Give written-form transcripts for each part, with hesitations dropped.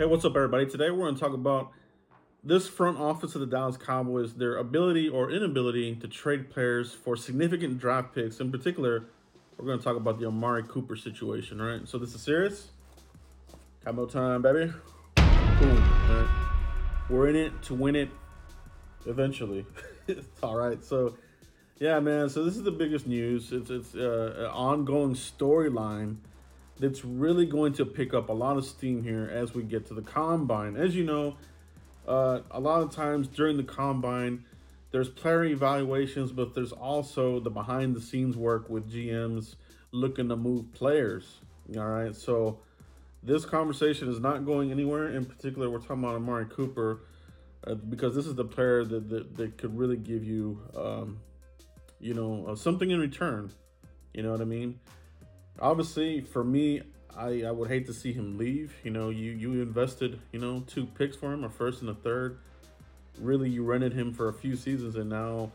Hey, what's up, everybody? Today we're going to talk about this front office of the Dallas Cowboys, their ability or inability to trade players for significant draft picks. In particular, we're going to talk about the Amari Cooper situation, right? So this is serious. Cowboy time, baby. Boom. Right? We're in it to win it eventually. All right. So, yeah, man. So this is the biggest news. It's an ongoing storyline that's really going to pick up a lot of steam here as we get to the combine. As you know, a lot of times during the combine, there's player evaluations, but there's also the behind the scenes work with GMs looking to move players. All right. So this conversation is not going anywhere. In particular, we're talking about Amari Cooper because this is the player that could really give you, something in return. You know what I mean? Obviously, for me, I would hate to see him leave. You invested, 2 picks for him, a first and a third. Really, you rented him for a few seasons, and now,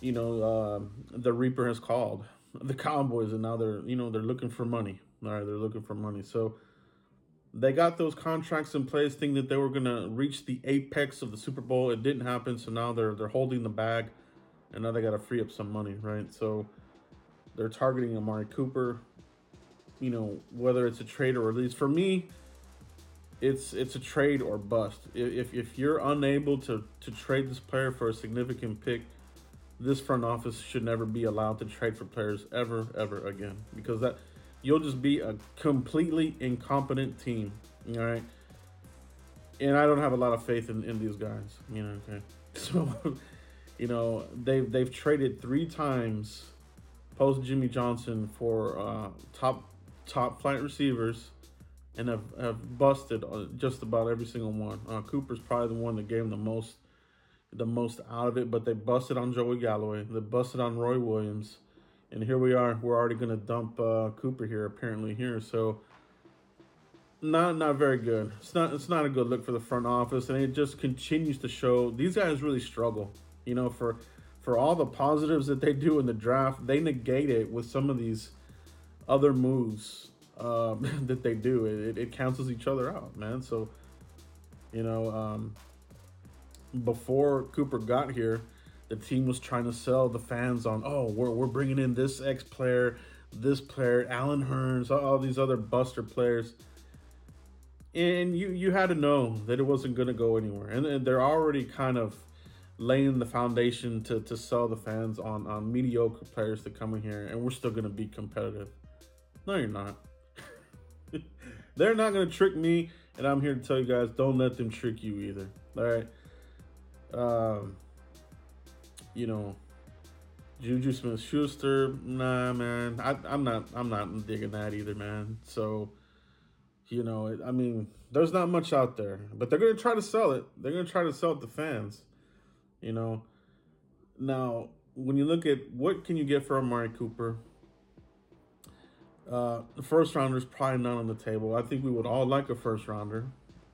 the Reaper has called the Cowboys, and now they're looking for money. All right, they're looking for money. So they got those contracts in place, thinking that they were gonna reach the apex of the Super Bowl. It didn't happen, so now they're holding the bag, and now they got to free up some money, right? So they're targeting Amari Cooper. Whether it's a trade or release. For me, it's a trade or bust. If you're unable to trade this player for a significant pick, this front office should never be allowed to trade for players ever again, because that you'll just be a completely incompetent team. All right. And I don't have a lot of faith in these guys. Okay. So, they've traded 3 times post Jimmy Johnson for top flight receivers, and have busted just about every single one. Cooper's probably the one that gave them the most out of it, but they busted on Joey Galloway, they busted on Roy Williams, and here we are. We're already going to dump Cooper here, apparently here. So not very good. It's not a good look for the front office, and it just continues to show these guys really struggle. For all the positives that they do in the draft, they negate it with some of these other moves that they do. It cancels each other out, man. So, before Cooper got here, the team was trying to sell the fans on, we're bringing in this X player, this player, Allen Hurns, all these other buster players. And you had to know that it wasn't going to go anywhere. And they're already kind of laying the foundation to sell the fans on mediocre players to come in here, and we're still going to be competitive. No, you're not. They're not going to trick me, and I'm here to tell you guys, don't let them trick you either. All right. Juju Smith-Schuster, nah, man. I'm not digging that either, man. So, there's not much out there, but they're going to try to sell it. They're going to try to sell it to fans. Now, when you look at what can you get for Amari Cooper, the first rounder is probably not on the table. I think we would all like a first rounder,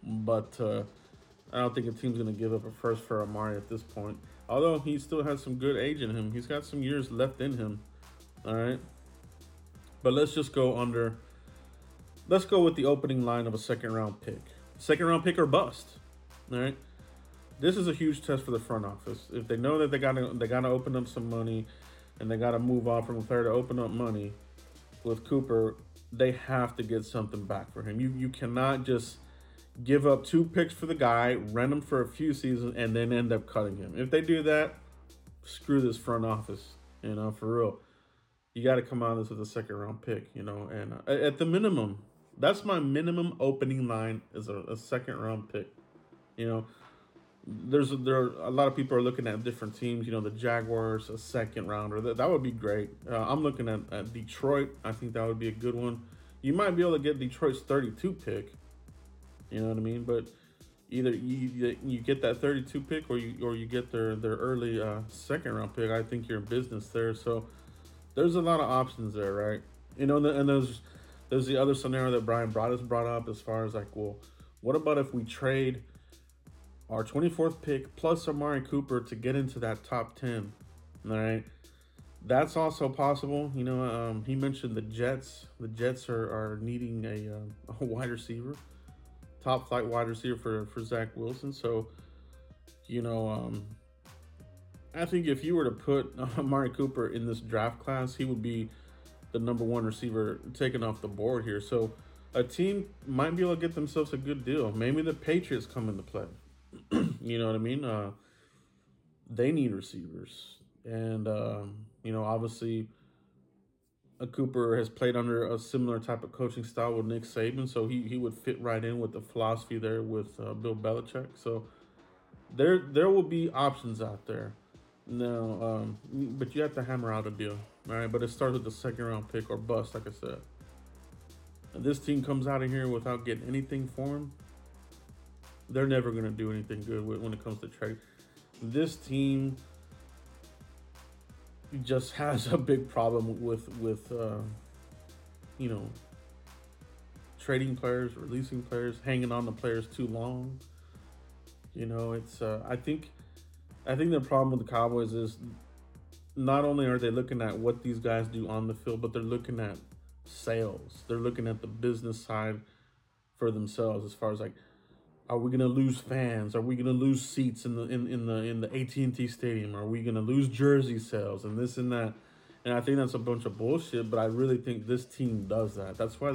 but I don't think a team's going to give up a first for Amari at this point. Although he still has some good age in him. He's got some years left in him. All right. But let's just go under. Let's go with the opening line of a second round pick. Second round pick or bust. All right. This is a huge test for the front office. If they know that they gotta open up some money, and they gotta move on from a player to open up money with Cooper, they have to get something back for him. You cannot just give up 2 picks for the guy, rent him for a few seasons, and then end up cutting him. If they do that, screw this front office. For real. You got to come out of this with a second round pick. And at the minimum, that's my minimum opening line is a second round pick. There are a lot of people are looking at different teams. The Jaguars, a second rounder. That would be great. I'm looking at Detroit. I think that would be a good one. You might be able to get Detroit's 32 pick. You know what I mean? But either you get that 32 pick, or you get their early second round pick. I think you're in business there. So there's a lot of options there, right? And there's the other scenario that Brian brought up as far as what about if we trade our 24th pick plus Amari Cooper to get into that top 10? All right. That's also possible. He mentioned the Jets. The Jets are needing a wide receiver. top flight wide receiver for Zach Wilson. So, you know, I think if you were to put Amari Cooper in this draft class, he would be the number one receiver taken off the board here. So a team might be able to get themselves a good deal. Maybe the Patriots come into play. You know what I mean? They need receivers. And, you know, obviously, Cooper has played under a similar type of coaching style with Nick Saban. So he would fit right in with the philosophy there with Bill Belichick. So there will be options out there. No, but you have to hammer out a deal, all right? But it starts with the second round pick or bust, like I said. And this team comes out of here without getting anything for him. They're never going to do anything good when it comes to trade. This team just has a big problem with you know, trading players, releasing players, hanging on to players too long. You know, it's I think the problem with the Cowboys is not only are they looking at what these guys do on the field, but they're looking at sales. They're looking at the business side for themselves, as far as like, are we gonna lose fans? Are we gonna lose seats in the AT&T Stadium? Are we gonna lose jersey sales and this and that? And I think that's a bunch of bullshit. But I really think this team does that. That's why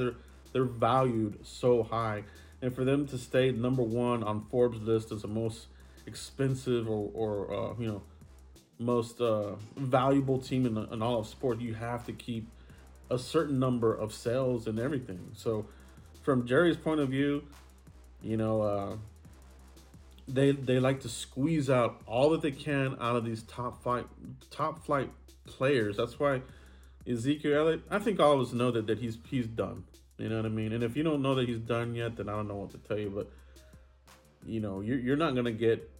they're valued so high, and for them to stay number one on Forbes list as the most expensive or you know, most valuable team in all of sport, you have to keep a certain number of sales and everything. So from Jerry's point of view, you know, they like to squeeze out all that they can out of these top flight players. That's why Ezekiel Elliott, I think all of us know that he's done. You know what I mean? And if you don't know that he's done yet, then I don't know what to tell you. But you know, you're not gonna get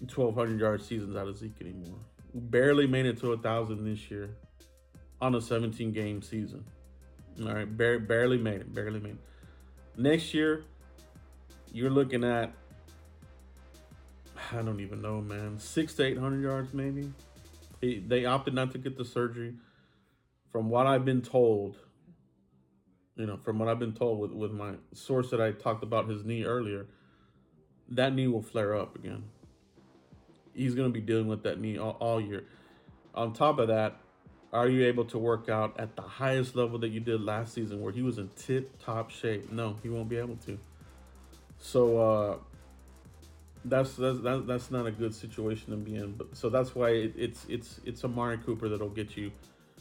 1,200-yard seasons out of Zeke anymore. Barely made it to 1,000 this year on a 17-game season. All right, barely made it. Next year, you're looking at, I don't even know, man, 600 to 800 yards maybe. They opted not to get the surgery. From what I've been told, you know, with my source that I talked about his knee earlier, that knee will flare up again. He's going to be dealing with that knee all year. On top of that, are you able to work out at the highest level that you did last season where he was in tip-top shape? No, he won't be able to. So that's not a good situation to be in. But so that's why it's Amari Cooper that'll get you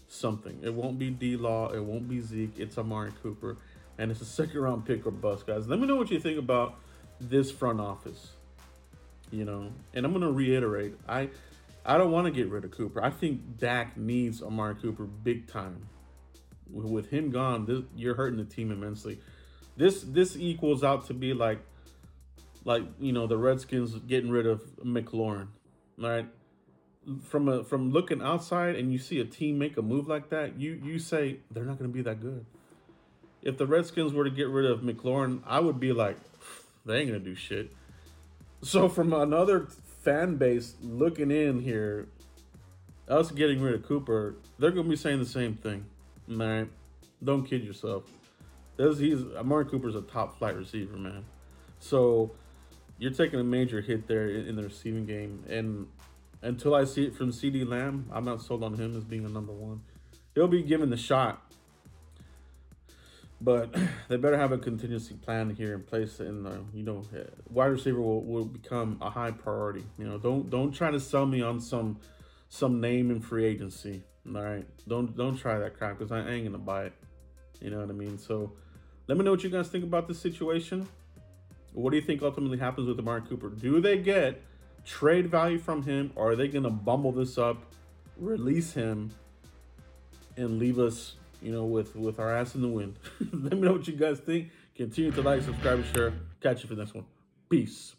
something. It won't be D-Law. It won't be Zeke. It's Amari Cooper. And it's a second-round pick or bust, guys. Let me know what you think about this front office. You know, and I'm going to reiterate, I don't want to get rid of Cooper. I think Dak needs Amari Cooper big time. With him gone, you're hurting the team immensely. This equals out to be like you know, the Redskins getting rid of McLaurin. All right, from looking outside and you see a team make a move like that, you say they're not going to be that good. If the Redskins were to get rid of McLaurin, I would be like, they ain't going to do shit. So from another fan base looking in here, us getting rid of Cooper, they're going to be saying the same thing. All right? Don't kid yourself. Amari Cooper's a top flight receiver, man. So you're taking a major hit there in the receiving game. And until I see it from CeeDee Lamb, I'm not sold on him as being a number one. He'll be given the shot. But they better have a contingency plan here in place, and you know, wide receiver will become a high priority. You know, don't try to sell me on some name in free agency. All right, don't try that crap, because I ain't gonna buy it. You know what I mean? So let me know what you guys think about this situation. What do you think ultimately happens with Amari Cooper? Do they get trade value from him, or are they gonna bumble this up, release him, and leave us, you know, with our ass in the wind? Let me know what you guys think. Continue to like, subscribe, and share. Catch you for the next one. Peace.